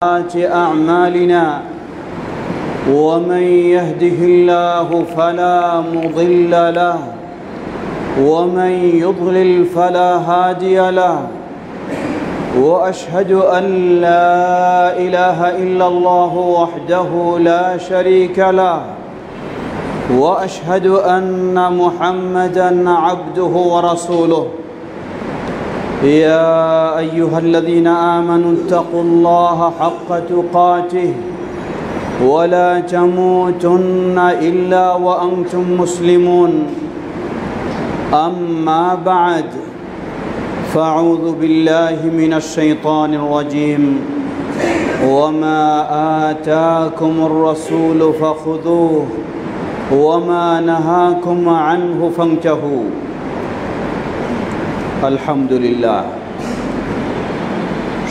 أعمالنا ومن يهده الله فلا مضل له ومن يضلل فلا هادي له وأشهد أن لا إله إلا الله وحده لا شريك له وأشهد أن محمدًا عبده ورسوله يا أيها الذين آمنوا اتقوا الله حق تقاته ولا تموتن إلا وأنتم مسلمون أما بعد فأعوذ بالله من الشيطان الرجيم وما آتاكم الرسول فخذوه وما نهاكم عنه فانتهوا আলহামদুলিল্লাহ।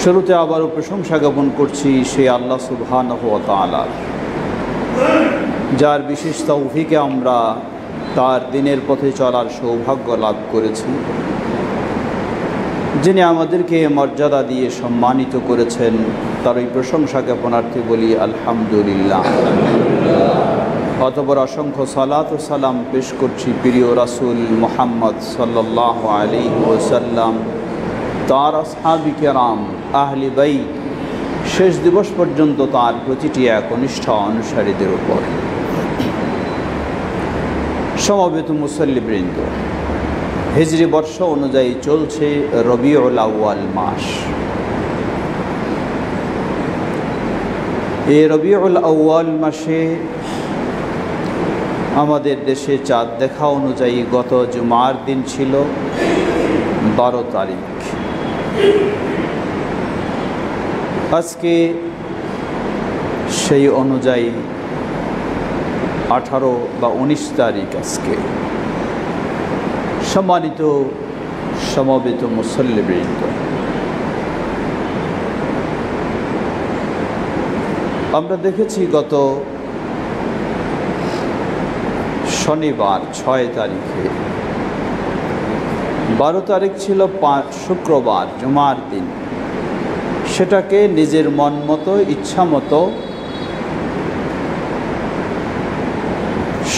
শুরুতে আবারও প্রশংসা জ্ঞাপন করছি সেই আল্লাহ সুবহানাহু ওয়া তাআলা, যার বিশেষ তৌফিকে আমরা তার দিনের পথে চলার সৌভাগ্য লাভ করেছি, যিনি আমাদেরকে মর্যাদা দিয়ে সম্মানিত করেছেন। তার এই প্রশংসা জ্ঞাপনার্থে বলি আলহামদুলিল্লাহ। অতঃপর অসংখ্য সালাত ও সালাম পেশ করছি প্রিয় রাসূল মুহাম্মদ সাল্লাল্লাহু আলাইহি ওয়াসাল্লাম, তার আসহাবী কেরাম, আহলে বাইত, শেষ দিবস পর্যন্ত তার প্রতিটি একনিষ্ঠ অনুসারীদের উপর। সমবেত মুসল্লিবৃন্দ, হিজরি বর্ষ অনুযায়ী চলছে রবিউল আউয়াল মাস। এই রবিউল আউয়াল মাসে আমাদের দেশে চাঁদ দেখা অনুযায়ী গত জুমার দিন ছিল 12 তারিখ। আজকে সেই অনুযায়ী 18 বা 19 তারিখ। আজকে সম্মানিত সমবেত মুসল্লিবৃন্দ, আমরা দেখেছি গত শনিবার 6 তারিখে, 12 তারিখ ছিল শুক্রবার, জুমার দিন, সেটাকে নিজের মন মতো ইচ্ছা মতো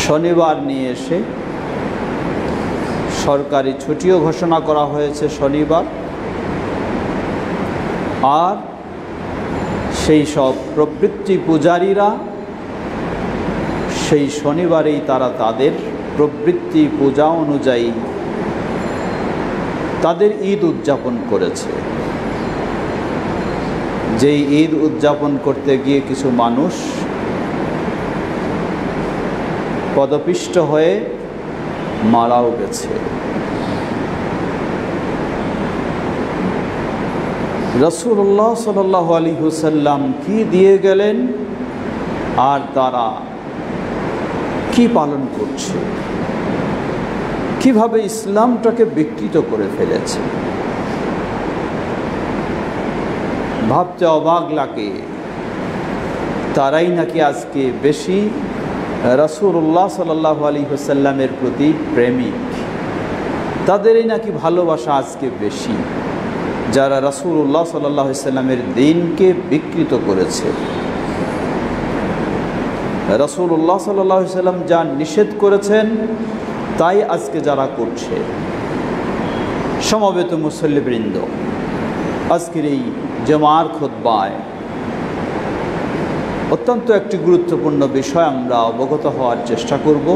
শনিবার নিয়ে এসে সরকারি ছুটিও ঘোষণা করা হয়েছে শনিবার। আর সেই সব প্রবৃত্তি পূজারীরা সেই শনিবারেই তারা তাদের প্রবৃত্তি পূজা অনুযায়ী তাদের ঈদ উদযাপন করেছে। যেই ঈদ উদযাপন করতে গিয়ে কিছু মানুষ পদপিষ্ট হয়ে মারাও গেছে। রাসূলুল্লাহ সাল্লাল্লাহু আলাইহি ওয়াসাল্লাম কি দিয়ে গেলেন আর তারা কি পালন করছে, কিভাবে ইসলামটাকে বিকৃত করে ফেলেছে, ভাবতে অবাক লাগে। তারাই নাকি আজকে বেশি রাসূলুল্লাহ সাল্লাল্লাহু আলাইহি ওয়াসাল্লামের প্রতি প্রেমিক, তাদেরই নাকি ভালোবাসা আজকে বেশি, যারা রাসূলুল্লাহ সাল্লাল্লাহু আলাইহি ওয়াসাল্লামের দ্বীনকে বিকৃত করেছে। রাসূলুল্লাহ সাল্লাল্লাহু আলাইহি ওয়াসাল্লাম যা নিষেধ করেছেন তাই আজকে যারা করছে। সমবেত মুসল্লিবৃন্দ, আজকের এই জুমার খুতবায় অত্যন্ত একটি গুরুত্বপূর্ণ বিষয় আমরা অবগত হওয়ার চেষ্টা করব।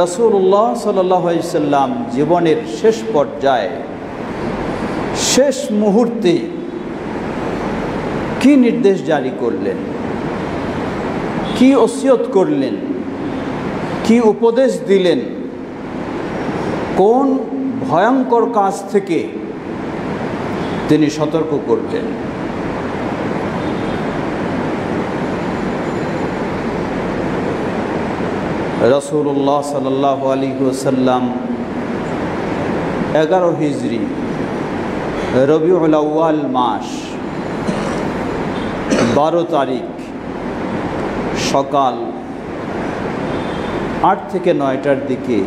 রাসূলুল্লাহ সাল্লাল্লাহু আলাইহি ওয়াসাল্লাম জীবনের শেষ পর্যায়ে, শেষ মুহূর্তে কি নির্দেশ জারি করলেন, কি ওসিয়ত করলেন, কি উপদেশ দিলেন, কোন ভয়ঙ্কর কাজ থেকে তিনি সতর্ক করলেন। রাসূলুল্লাহ সাল্লাল্লাহু আলাইহি ওয়াসাল্লাম 11 হিজরি রবিউল আউয়াল মাস 12 তারিখ সকাল 8 থেকে 9টার দিকে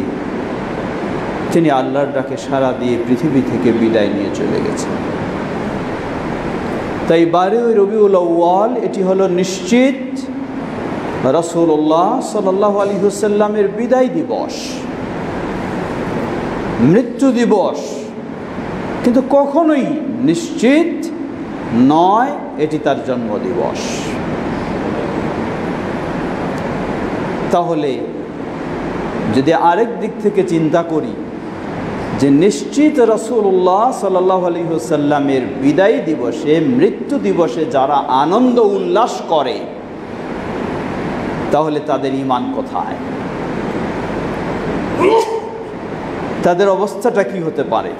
তিনি আল্লাহর ডাকে সাড়া দিয়ে পৃথিবী থেকে বিদায় নিয়ে চলে গেছেন। তাই 12 রবিউল আউয়াল এটি হলো নিশ্চিত রাসূলুল্লাহ সাল্লাল্লাহু আলাইহি ওয়াসাল্লামের বিদায় দিবস, মৃত্যু দিবস, কিন্তু কখনোই নিশ্চিত নয় এটি তার জন্মদিবস। তাহলে যদি আরেক দিক থেকে চিন্তা করি যে নিশ্চিত রাসূলুল্লাহ সাল্লাল্লাহু আলাইহি ওয়াসাল্লামের বিদায় দিবসে, মৃত্যু দিবসে যারা আনন্দ উল্লাস করে তাহলে তাদের ঈমান কোথায়? তাদের অবস্থাটা কি হতে পারে?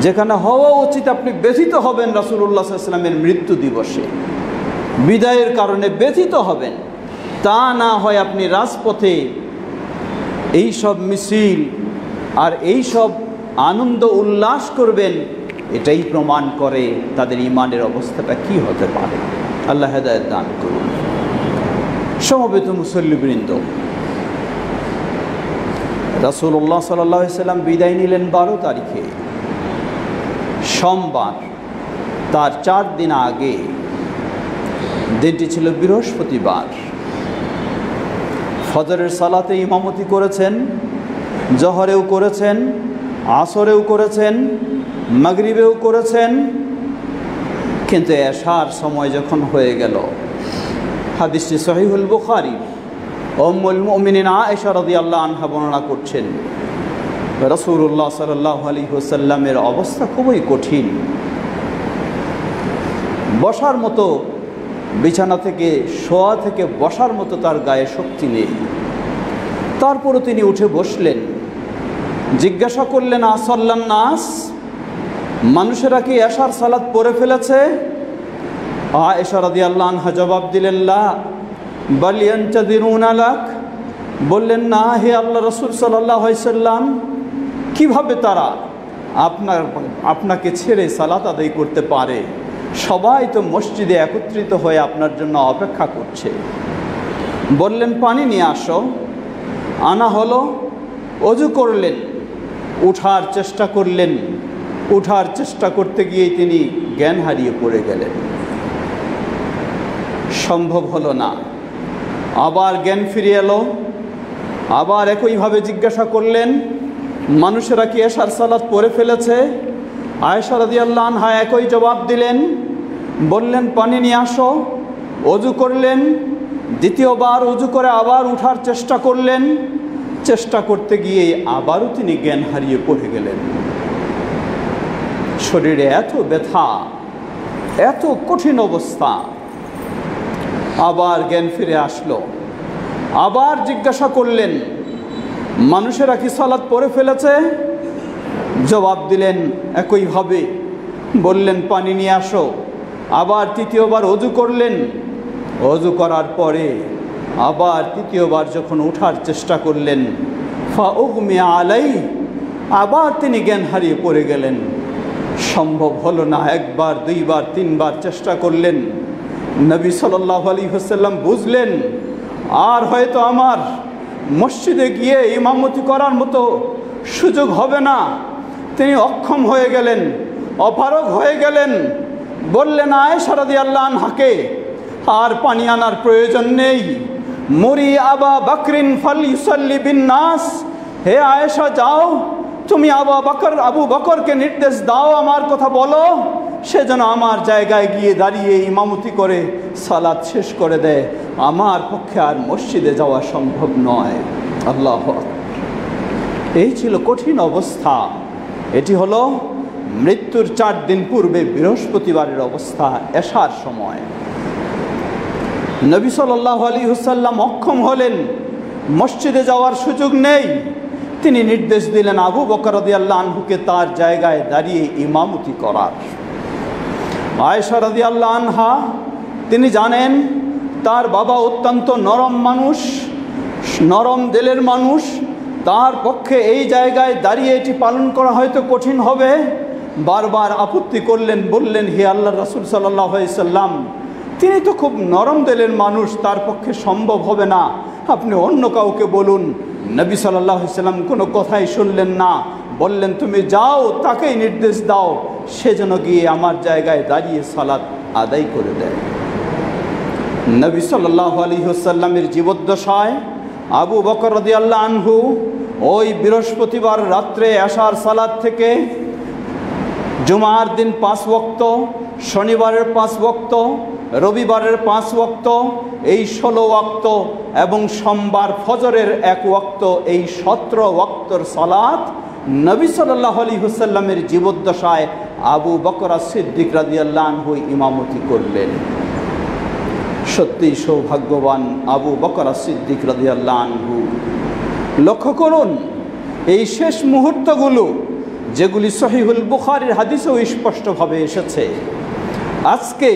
যেখানে হওয়া উচিত আপনি ব্যথিত হবেন রাসূলুল্লাহ সাল্লাল্লাহু আলাইহি ওয়াসাল্লামের মৃত্যু দিবসে, বিদায়ের কারণে ব্যথিত হবেন, তা না হয় আপনি রাজপথে এই সব মিছিল আর এই সব আনন্দ উল্লাস করবেন। এটাই প্রমাণ করে তাদের ঈমানের অবস্থাটা কি হতে পারে। আল্লাহ হেদায়েত দান করুন। সমবেত মুসল্লিবৃন্দ, রাসূলুল্লাহ সাল্লাল্লাহু আলাইহি ওয়াসাল্লাম বিদায় নিলেন 12 তারিখে, সোমবার। তার 4 দিন আগে দিনটি ছিল বৃহস্পতিবার। ফজরের সালাতে ইমামতি করেছেন, জহরেও করেছেন, আসরেও করেছেন, মাগরিবেও করেছেন, কিন্তু এশার সময় যখন হয়ে গেল, হাদিসটি সহিহুল বুখারী, উম্মুল মুমিনিন আয়েশা রাদিয়াল্লাহু আনহা বর্ণনা করছেন, রাসূলুল্লাহ সাল্লাল্লাহু আলাইহি ওয়াসাল্লামের অবস্থা খুবই কঠিন। বসার মতো, বিছানা থেকে শোয়া থেকে বসার মতো তার গায়ে শক্তি নেই। তারপরও তিনি উঠে বসলেন, জিজ্ঞাসা করলেন, আসাল্লান নাস, মানুষেরা কি এশার সালাত পড়ে ফেলেছে? আয়েশা রাদিয়াল্লাহু আনহা জবাব দিলেন, লা বাল ইয়ানতাযিরুনা লাক, বললেন, না হে আল্লাহ রাসূল সাল্লাল্লাহু আলাইহি ওয়াসাল্লাম, কিভাবে তারা আপনাকে ছেড়ে সালাত আদায় করতে পারে? সবাই তো মসজিদে একত্রিত হয়ে আপনার জন্য অপেক্ষা করছে। বললেন, পানি নিয়ে আসো। আনা হলো, ওযু করলেন, উঠার চেষ্টা করলেন, উঠার চেষ্টা করতে গিয়ে তিনি জ্ঞান হারিয়ে পড়ে গেলেন, সম্ভব হলো না। আবার জ্ঞান ফিরে এলো, আবার একইভাবে জিজ্ঞাসা করলেন, মানুষেরা কি এশার সালাত পড়ে ফেলেছে? আয়েশা রাদিয়াল্লাহু আনহা একই জবাব দিলেন, বললেন, পানি নিয়ে আসো। ওযু করলেন, দ্বিতীয়বার ওযু করে আবার উঠার চেষ্টা করলেন, চেষ্টা করতে গিয়ে আবারও তিনি জ্ঞান হারিয়ে পড়ে গেলেন। শরীরে এত ব্যথা, এত কঠিন অবস্থা। আবার জ্ঞান ফিরে আসলো, আবার জিজ্ঞাসা করলেন, মানুষেরা কি সালাত পড়ে ফেলেছে? জবাব দিলেন একইভাবে, বললেন, পানি নিয়ে আসো। আবার তৃতীয়বার ওযু করলেন, ওযু করার পরে আবার তৃতীয়বার যখন উঠার চেষ্টা করলেন, ফা উগমিয়া আলাইহি, আবার তিনি জ্ঞান হারিয়ে পড়ে গেলেন। সম্ভব হলো না। একবার, দুইবার, তিনবার চেষ্টা করলেন। নবী সাল্লাল্লাহু আলাইহি ওয়াসাল্লাম বুঝলেন আর হয়তো আমার মসজিদে গিয়ে ইমামতি করার মতো সুযোগ হবে না। তিনি অক্ষম হয়ে গেলেন, অপারগ হয়ে গেলেন। বললেন আয়েশা রাদিয়াল্লাহু আনহাকে, আর পানি আনার প্রয়োজন নেই। মুরি আবা বকরিন ফালইউসাল্লি বিন নাস, হে আয়েশা যাও, তুমি আবু বকরকে নির্দেশ দাও, আমার কথা বলো, সে যেন আমার জায়গায় গিয়ে দাঁড়িয়ে ইমামতি করে সালাত শেষ করে দেয়। আমার পক্ষে আর মসজিদে যাওয়া সম্ভব নয়। আল্লাহু আকবার। এই ছিল কঠিন অবস্থা। এটি হলো মৃত্যুর 4 দিন পূর্বে বৃহস্পতিবারের অবস্থা, এশার সময়। নবী সাল্লাল্লাহু আলাইহি ওয়াসাল্লাম অক্ষম হলেন, মসজিদে যাওয়ার সুযোগ নেই। তিনি নির্দেশ দিলেন আবু বকর রাদিয়াল্লাহু আনহুকে তার জায়গায় দাঁড়িয়ে ইমামতি করার। আয়েশা রাদিয়াল্লাহু আনহা, তিনি জানেন তার বাবা অত্যন্ত নরম মানুষ, নরম দিলের মানুষ, তার পক্ষে এই জায়গায় দাঁড়িয়ে এটি পালন করা হয়তো কঠিন হবে। বারবার আপত্তি করলেন, বললেন, হে আল্লাহর রাসূল সাল্লাল্লাহু আলাইহি ওয়াসাল্লাম, তিনি তো খুব নরম দিলের মানুষ, তার পক্ষে সম্ভব হবে না, আপনি অন্য কাউকে বলুন। নবী সাল্লাল্লাহু আলাইহি ওয়াসাল্লাম কোনো কথাই শুনলেন না, বললেন, তুমি যাও, তাকেই নির্দেশ দাও, সে যেন গিয়ে আমার জায়গায় দাঁড়িয়ে সালাত আদায় করে দেয়। নবী সাল্লাল্লাহু আলাইহি ওয়াসাল্লামের জীবদ্দশায় আবু বকর রাদিয়াল্লাহু আনহু ওই বৃহস্পতিবার রাত্রে এশার সালাত থেকে জুমার দিন 5 ওয়াক্ত, শনিবারের 5 ওয়াক্ত, রবিবারের 5 ওয়াক্ত, এই 16 ওয়াক্ত এবং সোমবার ফজরের 1 ওয়াক্ত, এই 17 ওয়াক্তর সালাত নবী সাল্লাল্লাহু আলাইহি ওয়াসাল্লামের জীবদ্দশায় আবু বকর সিদ্দিক রাদিয়াল্লাহু আনহু ইমামতি করলেন। সত্যি সৌভাগ্যবান আবু বকর সিদ্দিক রাদিয়াল্লাহু আনহু। লক্ষ্য করুন এই শেষ মুহূর্তগুলো, যেগুলি সহিহুল বুখারীর হাদিসেও স্পষ্টভাবে এসেছে। আজকে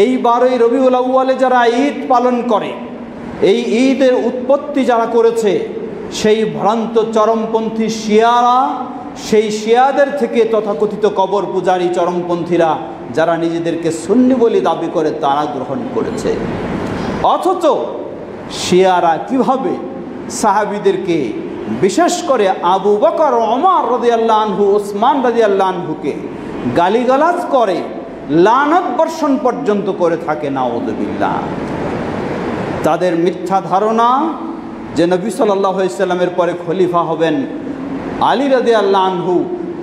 এই 12ই রবিউল আউয়ালে যারা ঈদ পালন করে, এই ঈদের উৎপত্তি যারা করেছে, সেই ভ্রান্ত চরমপন্থী শিয়ারা, সেই শিয়াদের থেকে তথাকথিত কবর পূজারী চরমপন্থীরা যারা নিজেদেরকে সুন্নি বলে দাবি করে, তারা গ্রহণ করেছে। অথচ শিয়ারা কিভাবে সাহাবীদেরকে, বিশেষ করে আবু বকর, ওমর রাদিয়াল্লাহু আনহু, ওসমান রাদিয়াল্লাহু আনহুকে গালিগালাজ করে, লানত বর্ষণ পর্যন্ত করে থাকে, নাউযুবিল্লাহ। তাদের মিথ্যা ধারণা যে নবী সাল্লাল্লাহু আলাইহি ওয়াসাল্লামের পরে খলিফা হবেন আলী রাদিয়াল্লাহু আনহু,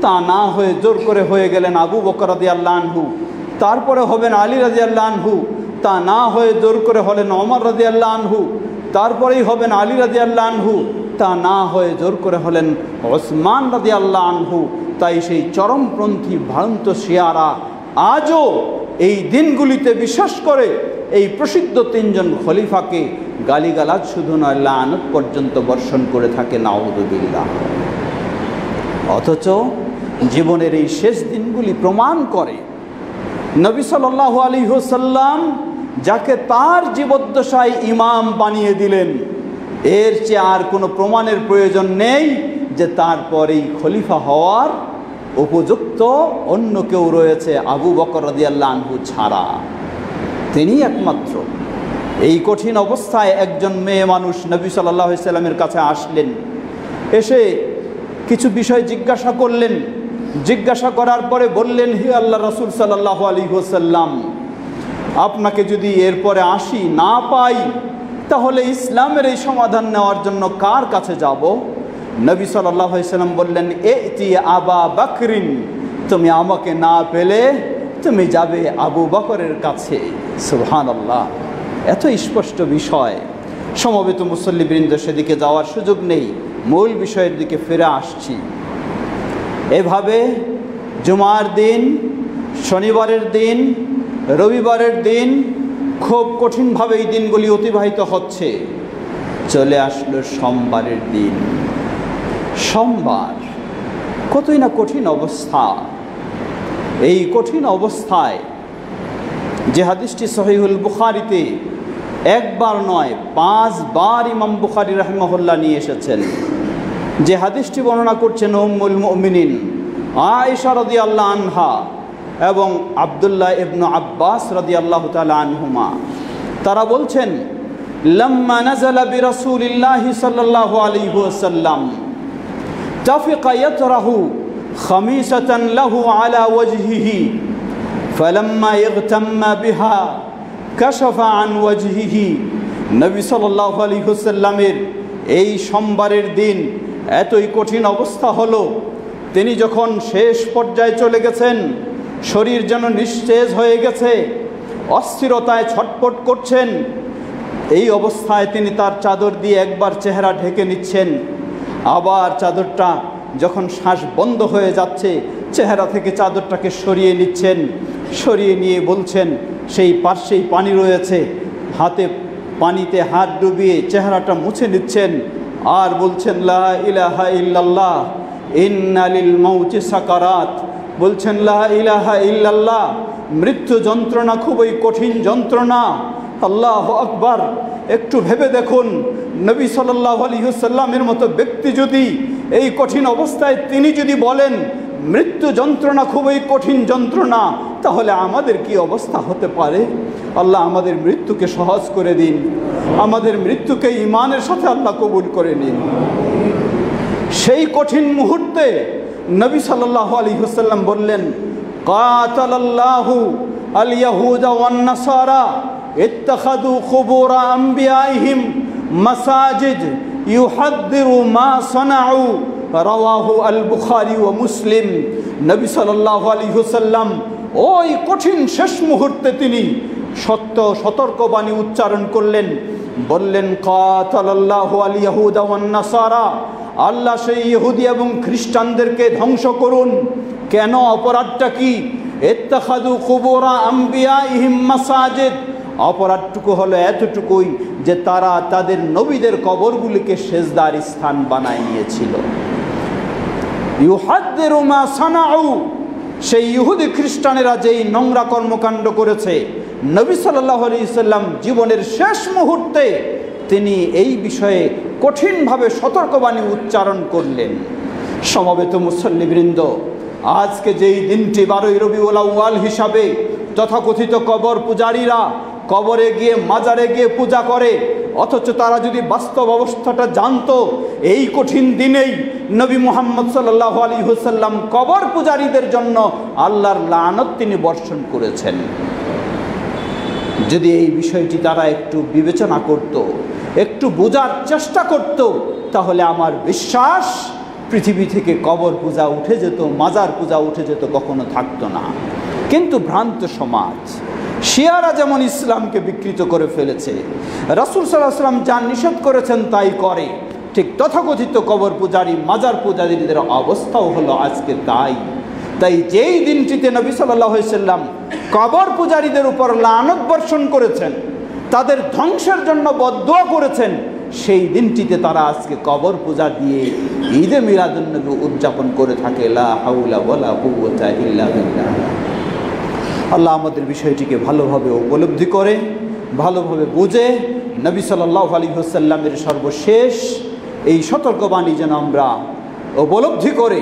তা না হয়ে জোর করে হয়ে গেলেন আবু বকর রাদিয়াল্লাহু আনহু। তারপরে হবেন আলী রাদিয়াল্লাহু আনহু, তা না হয়ে জোর করে হলেন ওমর রাদিয়াল্লাহু আনহু। তারপরেই হবেন আলী রাদিয়াল্লাহু আনহু, তা না হয়ে জোর করে হলেন ওসমান রাদিয়াল্লাহু আনহু। তাই সেই চরমপন্থী ভ্রান্ত শিয়ারা আজও এই দিনগুলিতে বিশেষ করে এই প্রসিদ্ধ 3 জন খলিফাকে গালিগালাজ শুধু নয়, লানত পর্যন্ত বর্ষণ করে থাকে, নাউযুবিল্লাহ। অথচ জীবনের এই শেষ দিনগুলি প্রমাণ করে নবী সাল্লাল্লাহু আলাইহি ওয়াসাল্লাম যাকে তার জীবদ্দশায় ইমাম বানিয়ে দিলেন, এর চেয়ে আর কোনো প্রমাণের প্রয়োজন নেই যে তারপরেই খলিফা হওয়ার উপযুক্ত অন্য কেউ রয়েছে আবু বকর রাদিয়াল্লাহু আনহু ছাড়া। তিনি একমাত্র। এই কঠিন অবস্থায় একজন মেয়ে মানুষ নবী সাল্লাল্লাহু আলাইহি ওয়াসাল্লামের কাছে আসলেন, এসে কিছু বিষয় জিজ্ঞাসা করলেন। জিজ্ঞাসা করার পরে বললেন, হে আল্লাহ রাসূল সাল্লাল্লাহু আলাইহি ওয়াসাল্লাম, আপনাকে যদি এরপরে আসি না পাই, তাহলে ইসলামের এই সমাধান নেওয়ার জন্য কার কাছে যাব? নবী সাল্লাল্লাহু আলাইহি ওয়াসাল্লাম বললেন, এতি আবা বকরিন, তুমি আমাকে না পেলে তুমি যাবে আবু বকরের কাছে। সুবহানাল্লাহ, এত স্পষ্ট বিষয়। সমবেত মুসল্লিবৃন্দ, সেদিকে যাওয়ার সুযোগ নেই, মূল বিষয়ের দিকে ফিরে আসছি। এভাবে জুমার দিন, শনিবারের দিন, রবিবারের দিন খুব কঠিনভাবে এই দিনগুলি অতিবাহিত হচ্ছে। চলে আসলো সোমবারের দিন। সোমবার কতই না কঠিন অবস্থা। এই কঠিন অবস্থায় যে হাদিসটি সহিহুল বুখারীতে একবার নয় 5 বার ইমাম বুখারী রাহিমাহুল্লাহ নিয়ে এসেছেন, যে হাদিসটি বর্ণনা করছেন উম্মুল মুমিনিন আয়েশা রাদিয়াল্লাহু আনহা এবং আব্দুল্লাহ ইবনে আব্বাস রাদিয়াল্লাহু তাআলা আনহুমা। তারা বলছেন, লাম্মা নাযালা বিরাসূলিল্লাহি সাল্লাল্লাহু আলাইহি ওয়াসাল্লাম তাফিকা ইয়াতরাহু খামিসাতান লাহু আলা ওয়াজহিহি ফালাম্মা ইগতাম্মা বিহা কাশাফা আন ওয়াজহিহি। নবী সাল্লাল্লাহু আলাইহি ওয়াসাল্লামের এই সোমবারের দিন এতই কঠিন অবস্থা হলো, তিনি যখন শেষ পর্যায়ে চলে গেছেন, শরীর যেন নিস্তেজ হয়ে গেছে, অস্থিরতায় ছটফট করছেন, এই অবস্থায় তিনি তার চাদর দিয়ে একবার চেহারা ঢেকে নিচ্ছেন, আবার চাদরটা যখন শ্বাস বন্ধ হয়ে যাচ্ছে, চেহারা থেকে চাদরটাকে সরিয়ে নিচ্ছেন। সরিয়ে নিয়ে বলছেন, সেই পার্শ্বেই পানি রয়েছে, হাতে পানিতে হাত ডুবিয়ে চেহারাটা মুছে নিচ্ছেন, আর বলছেন, লা ইলাহা ইল্লাল্লাহ ইন্না লিল মাউতি সাকারাত। বলছেন, লা ইলাহা ইল্লাল্লাহ, মৃত্যু যন্ত্রণা খুবই কঠিন যন্ত্রণা। আল্লাহু আকবার। একটু ভেবে দেখুন, নবী সাল্লাল্লাহু আলাইহি ওয়াসাল্লামের মতো ব্যক্তি যদি এই কঠিন অবস্থায় তিনি যদি বলেন মৃত্যু যন্ত্রণা খুবই কঠিন যন্ত্রণা, তাহলে আমাদের কি অবস্থা হতে পারে? আল্লাহ আমাদের মৃত্যুকে সহজ করে দিন, আমাদের মৃত্যুকে ঈমানের সাথে আল্লাহ কবুল করে নিন। সেই কঠিন মুহূর্তে নবী সাল্লাল্লাহু আলাইহি ওয়াসাল্লাম বললেন, কাতালাল্লাহু আল ইয়াহুদা ওয়ান নাসারা ইত্তাখাযু কুবুর আম্বিয়াইহিম মাসাজিদ ইউহাদ্দিরু মা সানাউ, রাওয়াহু আল বুখারী ওয়া মুসলিম। নবী সাল্লাল্লাহু আলাইহি ওয়াসাল্লাম ওই কঠিন শেষ মুহূর্তে তিনি সতর্কবাণী উচ্চারণ করলেন, বললেন, কাতালাল্লাহু আল ইয়াহুদা ওয়ান নাসারা, আল্লাহ সেই ইহুদি এবং খ্রিস্টানদেরকে ধ্বংস করুন। কেন? অপরাধটা কি? ইত্তাখাযু কুবুর আম্বিয়াইহিম মাসাজিদ, অপরাধটুকু হলো এতটুকুই যে তারা তাদের নবীদের কবরগুলিকে সেজদার স্থান বানায় নিয়েছিল। ইউহাদ্দিরু মা সানাউ, সেই ইহুদি খ্রিস্টানেরা যেই নোংরা কর্মকাণ্ড করেছে, নবী সাল্লাল্লাহু আলাইহি ওয়াসাল্লাম জীবনের শেষ মুহূর্তে তিনি এই বিষয়ে কঠিনভাবে সতর্কবাণী উচ্চারণ করলেন। সমবেত মুসল্লিবৃন্দ, আজকে যেই দিনটি 12ই রবিউল আউয়াল হিসাবে তথাকথিত কবর পূজারীরা কবরে গিয়ে মাজারে গিয়ে পূজা করে, অথচ তারা যদি বাস্তব অবস্থাটা জানতো, এই কঠিন দিনেই নবী মুহাম্মদ সাল্লাল্লাহু আলাইহি ওয়াসাল্লাম কবর পূজারীদের জন্য আল্লাহর লানত তিনি বর্ষণ করেছেন। যদি এই বিষয়টি তারা একটু বিবেচনা করত, একটু বোঝার চেষ্টা করত, তাহলে আমার বিশ্বাস পৃথিবী থেকে কবর পূজা উঠে যেত, মাজার পূজা উঠে যেত, কখনো থাকতো না। কিন্তু ভ্রান্ত সমাজ, শিয়ারা যেমন ইসলামকে বিকৃত করে ফেলেছে, রাসূল সাল্লাল্লাহু আলাইহি ওয়াসাল্লাম যা নিষেধ করেছেন তাই করে, ঠিক তথাকথিত কবর পূজারী মাজার পূজারীদের অবস্থাও হলো আজকে তাই। তাই যেই দিনটিতে নবী সাল্লাল্লাহু আলাইহি ওয়াসাল্লাম কবর পূজারীদের উপর লানত বর্ষণ করেছেন, তাদের ধ্বংসের জন্য বদদুয়া করেছেন, সেই দিনটিতে তারা আজকে কবর পূজা দিয়ে ঈদে মিলাদুন্নবী উদযাপন করে থাকে। লা হাওলা ওয়ালা কুওয়াতা ইল্লা বিল্লাহ। আল্লাহ আমাদের বিষয়টিকে ভালোভাবে উপলব্ধি করে, ভালোভাবে বুঝে, নবী সাল্লাল্লাহু আলাইহি ওয়াসাল্লামের সর্বশেষ এই সতর্কবাণী যেন আমরা উপলব্ধি করে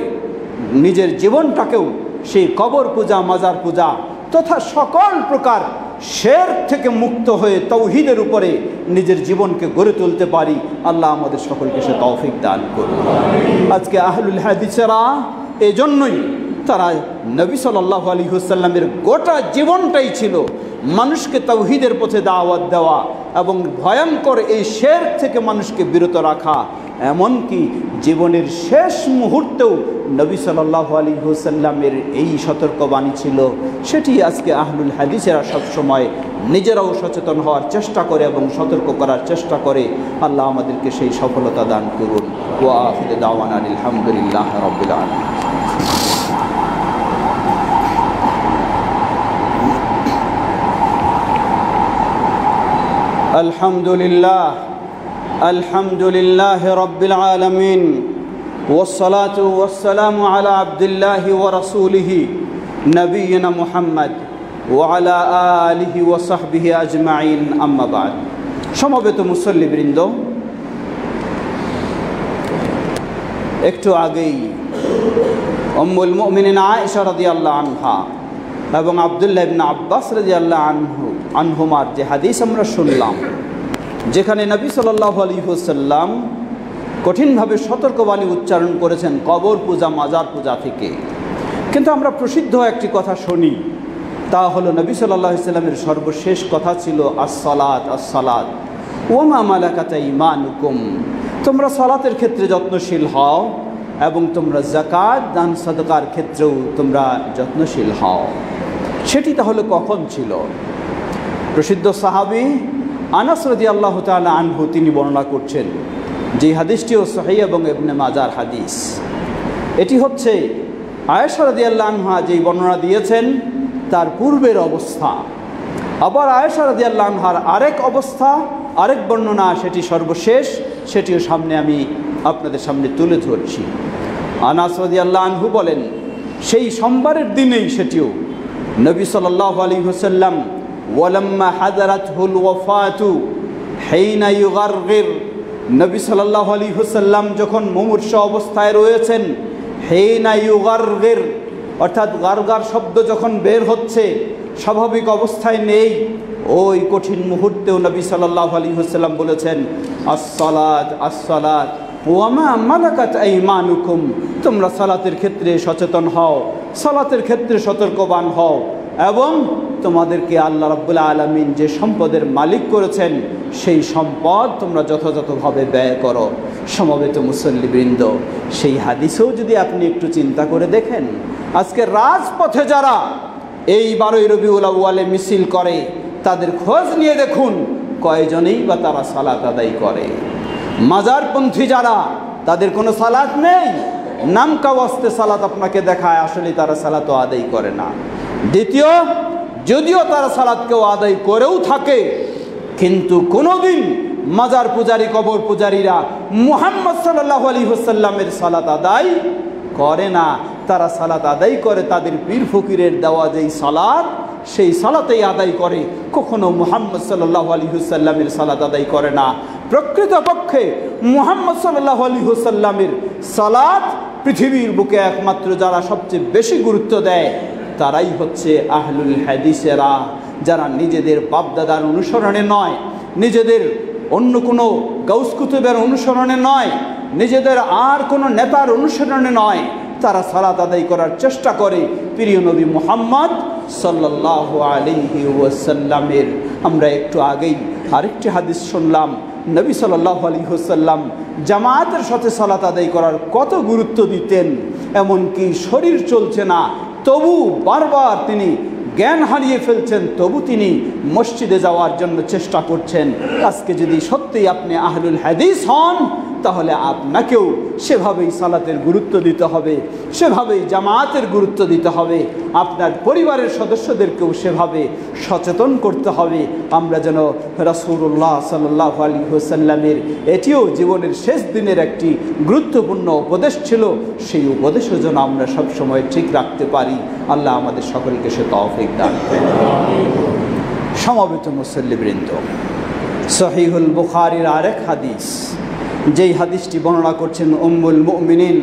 নিজের জীবনটাকেও সেই কবর পূজা, মাজার পূজা তথা সকল প্রকার শিরক থেকে মুক্ত হয়ে তাওহীদের উপরে নিজের জীবনকে গড়ে তুলতে পারি। আল্লাহ আমাদের সকলকে সে তৌফিক দান করুন। আজকে আহলুল হাদিসেরা এজন্যই তারা নবী সাল্লাল্লাহু আলাইহি ওয়াসাল্লামের গোটা জীবনটাই ছিল মানুষকে তাওহীদের পথে দাওয়াত দেওয়া এবং ভয়ঙ্কর এই শিরক থেকে মানুষকে বিরত রাখা। এমনকি জীবনের শেষ মুহূর্তেও নবী সাল্লাল্লাহু আলাইহি ওয়াসাল্লামের এই সতর্কবাণী ছিল। সেটি আজকে আহলুল হাদিসেরা সবসময় নিজেরাও সচেতন হওয়ার চেষ্টা করে এবং সতর্ক করার চেষ্টা করে। আল্লাহ আমাদেরকে সেই সফলতা দান করুন। ওয়া আখিরু দাওয়ানা আলহামদুলিল্লাহি রাব্বিল আলামিন। আলহামদুলিল্লাহ, আলহামদুলিল্লাহি রাব্বিল আলামিন, ওয়াসসালাতু ওয়াসসালামু আলা আবদিল্লাহি ওয়া রাসূলিহি নবিয়িনা মুহাম্মদ ওয়া আলা আলিহি ওয়া সাহবিহি আজমাইন, আম্মা বাদ। সমবেত মুসল্লিবৃন্দ, একটু আগেই উম্মুল মুমিনিন আয়েশা রাদিয়াল্লাহু আনহা এবং আব্দুল্লাহ ইবনে আব্বাস রাদিয়াল্লাহু আনহুমার যে হাদিস আমরা শুনলাম, যেখানে নবী সাল্লাল্লাহু আলাইহি ওয়াসাল্লাম কঠিনভাবে সতর্কবাণী উচ্চারণ করেছেন কবর পূজা, মাজার পূজা থেকে। কিন্তু আমরা প্রসিদ্ধ একটি কথা শুনি, তা হলো নবী সাল্লাল্লাহু আলাইহি ওয়াসাল্লামের সর্বশেষ কথা ছিল আস-সালাত, আস-সালাত ওয়া মা মালাকাত আইমানুকুম, তোমরা সালাতের ক্ষেত্রে যত্নশীল হও এবং তোমরা যাকাত দান সাদকার ক্ষেত্রেও তোমরা যত্নশীল হও। সেটি তাহলে কখন ছিল? প্রসিদ্ধ সাহাবী আনাস রাদিয়াল্লাহু তাআলা আনহু তিনি বর্ণনা করছেন, যে হাদিসটিও সহিহ এবং ইবনে মাজার হাদিস। এটি হচ্ছে আয়েশা রাদিয়াল্লাহু আনহা যেই বর্ণনা দিয়েছেন তার পূর্বের অবস্থা। আবার আয়েশা রাদিয়াল্লাহু আনহার আরেক অবস্থা, আরেক বর্ণনা, সেটি সর্বশেষ, সেটিও সামনে আমি আপনাদের সামনে তুলে ধরছি। আনাস রাদিয়াল্লাহু আনহু বলেন, সেই সোমবারের দিনেই সেটিও নবী সাল্লাল্লাহু আলাইহি ওয়াসাল্লাম ওয়ালাম্মা হাদারাতহুল ওয়াফাতু হিনা ইউগারগির, নবী সাল্লাল্লাহু আলাইহি ওয়াসাল্লাম যখন মুমূর্ষ অবস্থায় রয়েছেন, হিনা ইউগারগির অর্থাৎ গারগার শব্দ যখন বের হচ্ছে, স্বাভাবিক অবস্থায় নেই, ওই কঠিন মুহূর্তেও নবী সাল্লাল্লাহু আলাইহি ওয়াসাল্লাম বলেছেন, আস-সালাত, আস-সালাত ওয়ামা মালাকাত আইমানুকুম, তোমরা সালাতের ক্ষেত্রে সচেতন হও, সালাতের ক্ষেত্রে সতর্কবান হও, এবং তোমাদেরকে আল্লাহ রাব্বুল আলামিন যে সম্পদের মালিক করেছেন সেই সম্পদ তোমরা যথাযথভাবে ব্যয় করো। সমবেত মুসল্লিবৃন্দ, সেই হাদিসেও যদি আপনি একটু চিন্তা করে দেখেন, আজকে রাজপথে যারা এই 12ই রবিউল আউয়ালে মিছিল করে, তাদের খোঁজ নিয়ে দেখুন কয়জনেই বা তারা সালাত আদায় করে। মাজারপন্থী যারা, তাদের কোনো সালাত নেই, নামকা ওয়াস্তে সালাত আপনাকে দেখায়, আসলে তারা সালাতও আদায় করে না। দ্বিতীয়, যদিও তারা সালাত কেউ আদায় করেও থাকে, কিন্তু কোনোদিন মাজার পূজারী, কবর পূজারীরা মুহাম্মদ সাল্লাল্লাহু আলাইহি ওয়াসাল্লামের সালাত আদায় করে না। তারা সালাত আদায় করে তাদের পীর ফকিরের দেওয়া যেই সালাত, সেই সালাতেই আদায় করে, কখনো মুহাম্মদ সাল্লাল্লাহু আলাইহি ওয়াসাল্লামের সালাত আদায় করে না। প্রকৃতপক্ষে মুহাম্মদ সাল্লাল্লাহু আলাইহি ওয়াসাল্লামের সালাত পৃথিবীর বুকে একমাত্র যারা সবচেয়ে বেশি গুরুত্ব দেয়, তারাই হচ্ছে আহলুল হাদিসেরা, যারা নিজেদের বাপদাদার অনুসরণে নয়, নিজেদের অন্য কোনো গাউস কুতুবের অনুসরণে নয়, নিজেদের আর কোনো নেতার অনুসরণে নয়, তারা সালাত আদায় করার চেষ্টা করে প্রিয় নবী মুহাম্মদ সাল্লাল্লাহু আলাইহি ওয়াসাল্লামের। আমরা একটু আগেই আরেকটি হাদিস শুনলাম, নবী সাল্লাল্লাহু আলাইহি ওয়াসাল্লাম জামাতের সাথে সালাত আদায় করার কত গুরুত্ব দিতেন। এমনকি শরীর চলছে না, তবু বারবার তিনি জ্ঞান হারিয়ে ফেলছেন, তবু তিনি মসজিদে যাওয়ার জন্য চেষ্টা করছেন। আজকে যদি সত্যিই আপনি আহলুল হাদিস হন, তাহলে আপনাকেও সেভাবেই সালাতের গুরুত্ব দিতে হবে, সেভাবেই জামাতের গুরুত্ব দিতে হবে, আপনার পরিবারের সদস্যদেরকেও সেভাবে সচেতন করতে হবে। আমরা যেন রাসূলুল্লাহ সাল্লাল্লাহু আলাইহি ওয়াসাল্লামের এটিও জীবনের শেষ দিনের একটি গুরুত্বপূর্ণ উপদেশ ছিল, সেই উপদেশও যেন আমরা সবসময় ঠিক রাখতে পারি। আল্লাহ আমাদের সকলকে সে তৌফিক দান করেন। সমবেত মুসল্লিবৃন্দ, সহিহুল বুখারীর আরেক হাদিস, যেই হাদিসটি বর্ণনা করছেন উম্মুল মুমিনিন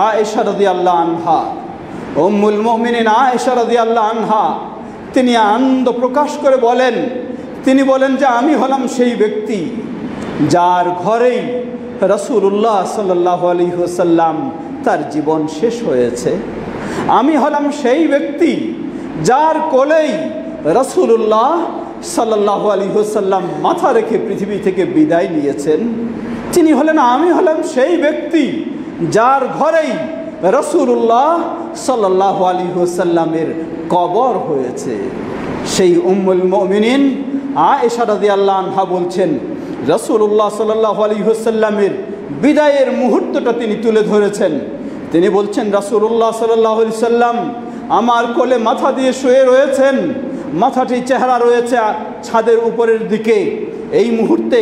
আয়েশা রাদিয়াল্লাহু আনহা। উম্মুল মুমিনিন আয়েশা রাদিয়াল্লাহু আনহা তিনি আনন্দ প্রকাশ করে বলেন, তিনি বলেন যে আমি হলাম সেই ব্যক্তি যার ঘরেই রাসূলুল্লাহ সাল্লাল্লাহু আলাইহি ওয়াসাল্লাম তার জীবন শেষ হয়েছে। আমি হলাম সেই ব্যক্তি যার কোলেই রাসূলুল্লাহ সাল্লাল্লাহু আলাইহি ওয়াসাল্লাম মাথা রেখে পৃথিবী থেকে বিদায় নিয়েছেন। তিনি হলেন, আমি হলাম সেই ব্যক্তি যার ঘরেই রাসূলুল্লাহ সাল্লাল্লাহু আলাইহি ওয়াসাল্লামের কবর হয়েছে। সেই উম্মুল মুমিনিন আয়েশা রাদিয়াল্লাহু আনহা বলছেন, রাসূলুল্লাহ সাল্লাল্লাহু আলাইহি ওয়াসাল্লামের বিদায়ের মুহূর্তটা তিনি তুলে ধরেছেন। তিনি বলছেন, রাসূলুল্লাহ সাল্লাল্লাহু আলাইহি ওয়াসাল্লাম আমার কোলে মাথা দিয়ে শুয়ে রয়েছেন, মাথাটি চেহারা রয়েছে ছাদের উপরের দিকে। এই মুহূর্তে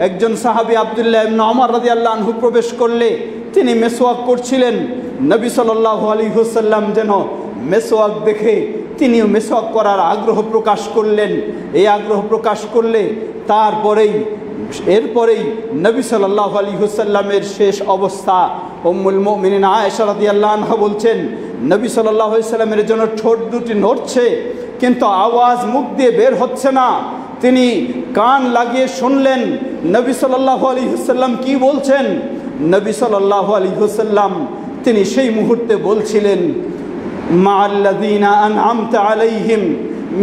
একজন সাহাবী আব্দুল্লাহ ইবনে ওমর রাদিয়াল্লাহু আনহু প্রবেশ করলে তিনি মেসওয়াক করছিলেন। নবী সাল্লাল্লাহু আলাইহি ওয়াসাল্লাম যেন মেসওয়াক দেখে তিনিও মেসওয়াক করার আগ্রহ প্রকাশ করলেন। এই আগ্রহ প্রকাশ করলে এরপরেই নবী সাল্লাল্লাহু আলাইহি ওয়াসাল্লামের শেষ অবস্থা। উম্মুল মুমিনিন আয়েশা রাদিয়াল্লাহু আনহা বলছেন, নবী সাল্লাল্লাহু আলাইহি ওয়াসাল্লামের জন্য ঠোঁট দুটি নড়ছে, কিন্তু আওয়াজ মুখ দিয়ে বের হচ্ছে না। তিনি কান লাগিয়ে শুনলেন নবী সাল্লাল্লাহু আলাইহি ওয়াসাল্লাম কি বলছেন। নবী সাল্লাল্লাহু আলাইহি ওয়াসাল্লাম তিনি সেই মুহূর্তে বলছিলেন, মাআল্লাযীনা আনআমতা আলাইহিম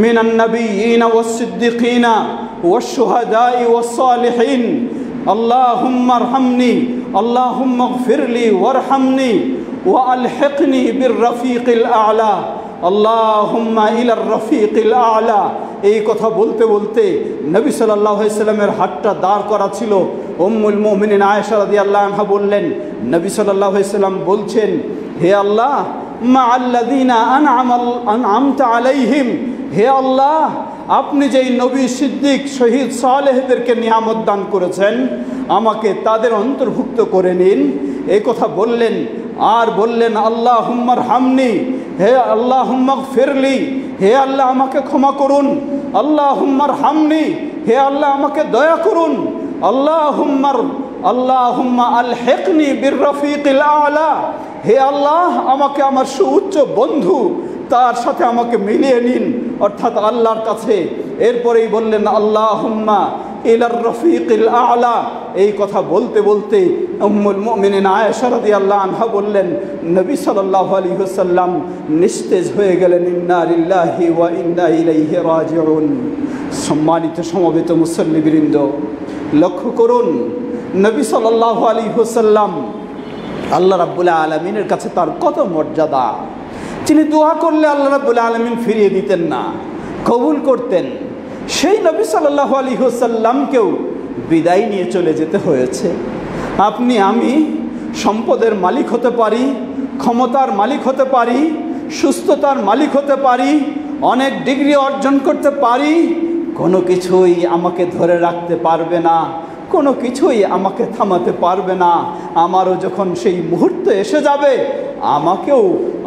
মিনান নাবিয়্যিনা ওয়াস-সিদ্দীকিনা ওয়াশ-শুহাদাই ওয়াস-সালিহিন আল্লাহুম্মা আরহামনি আল্লাহুম্মা ইগফিরলি ওয়ারহামনি ওয়া আলহিকনি বির-রফিকিল আ'লা আল্লাহুম্মা ইলার রফিকিল আ'লা। এই কথা বলতে বলতে নবী সাল্লাল্লাহু আলাইহি ওয়াসাল্লামের হাতটা দাঁড় করা ছিল। উম্মুল মুমিনিন আয়েশা রাদিয়াল্লাহু আনহা বললেন, নবী সাল্লাল্লাহু আলাইহি ওয়াসাল্লাম বলছেন, হে আল্লাহ, মাআল্লাযীনা আনআমতা আলাইহিম, হে আল্লাহ, আপনি যেই নবী, সিদ্দিক, শহীদ, সালেহদেরকে নিয়ামত দান করেছেন, আমাকে তাদের অন্তর্ভুক্ত করে নিন। এই কথা বললেন। আর বললেন, আল্লাহুম্মা আরহামনি, হে আল্লাহুম্মা ইগফিরলি, হে আল্লাহ আমাকে ক্ষমা করুন। আল্লাহুম্মা আরহামনি, হে আল্লাহ আমাকে দয়া করুন। আল্লাহুম্মা আলহিকনি বির-রফিকিল আ'লা, হে আল্লাহ আমাকে আমার সুউচ্চ বন্ধু তার সাথে আমাকে মিলিয়ে নিন, অর্থাৎ আল্লাহর কাছে। এরপরেই বললেন, আল্লাহুম্মা ইলার রফিকিল আ'লা। এই কথা বলতে বলতে উম্মুল মুমিনিন আয়েশা রাদিয়াল্লাহু আনহা বললেন, নবী সাল্লাল্লাহু আলাইহি ওয়াসাল্লাম নিস্তেজ হয়ে গেলেন। ইন্না লিল্লাহি ওয়া ইন্না ইলাইহি রাজিউন। সম্মানিত সমবেত মুসল্লিবৃন্দ, লক্ষ্য করুন, নবী সাল্লাল্লাহু আলাইহি ওয়াসাল্লাম আল্লাহ রাব্বুল আলামিনের কাছে তার কত মর্যাদা। তিনি দোয়া করলে আল্লাহ রাব্বুল আলামিন ফিরিয়ে দিতেন না, কবুল করতেন। সেই নবী সাল্লাল্লাহু আলাইহি ওয়াসাল্লামকেও বিদায় নিয়ে চলে যেতে হয়েছে। আপনি আমি সম্পদের মালিক হতে পারি, ক্ষমতার মালিক হতে পারি, সুস্থতার মালিক হতে পারি, অনেক ডিগ্রি অর্জন করতে পারি, কোনো কিছুই আমাকে ধরে রাখতে পারবে না, কোনো কিছুই আমাকে থামাতে পারবে না। আমারও যখন সেই মুহূর্ত এসে যাবে, আমাকেও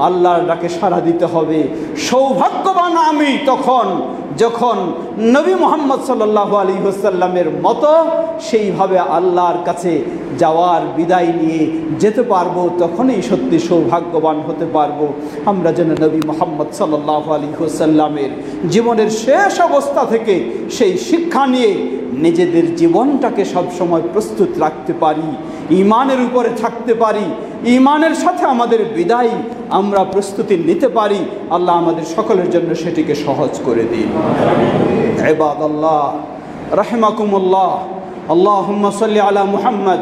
আল্লাহর ডাকে সাড়া দিতে হবে। সৌভাগ্যবান আমি তখন, যখন নবী মুহাম্মদ সাল্লাল্লাহু আলাইহি ওয়াসাল্লামের মতো সেইভাবে আল্লাহর কাছে যাওয়ার বিদায় নিয়ে যেতে পারবো, তখনই সত্যি সৌভাগ্যবান হতে পারবো। আমরা যেন নবী মুহাম্মদ সাল্লাল্লাহু আলাইহি ওয়াসাল্লামের জীবনের শেষ অবস্থা থেকে সেই শিক্ষা নিয়ে নিজেদের জীবনটাকে সবসময় প্রস্তুত রাখতে পারি, ঈমানের উপরে থাকতে পারি, ঈমানের সাথে আমাদের বিদায় আমরা প্রস্তুতি নিতে পারি। আল্লাহ আমাদের সকলের জন্য সেটিকে সহজ করে দিন। ইবাদাল্লাহ রাহিমাকুমুল্লাহ, আল্লাহুম্মা সাল্লি আলা মুহাম্মদ।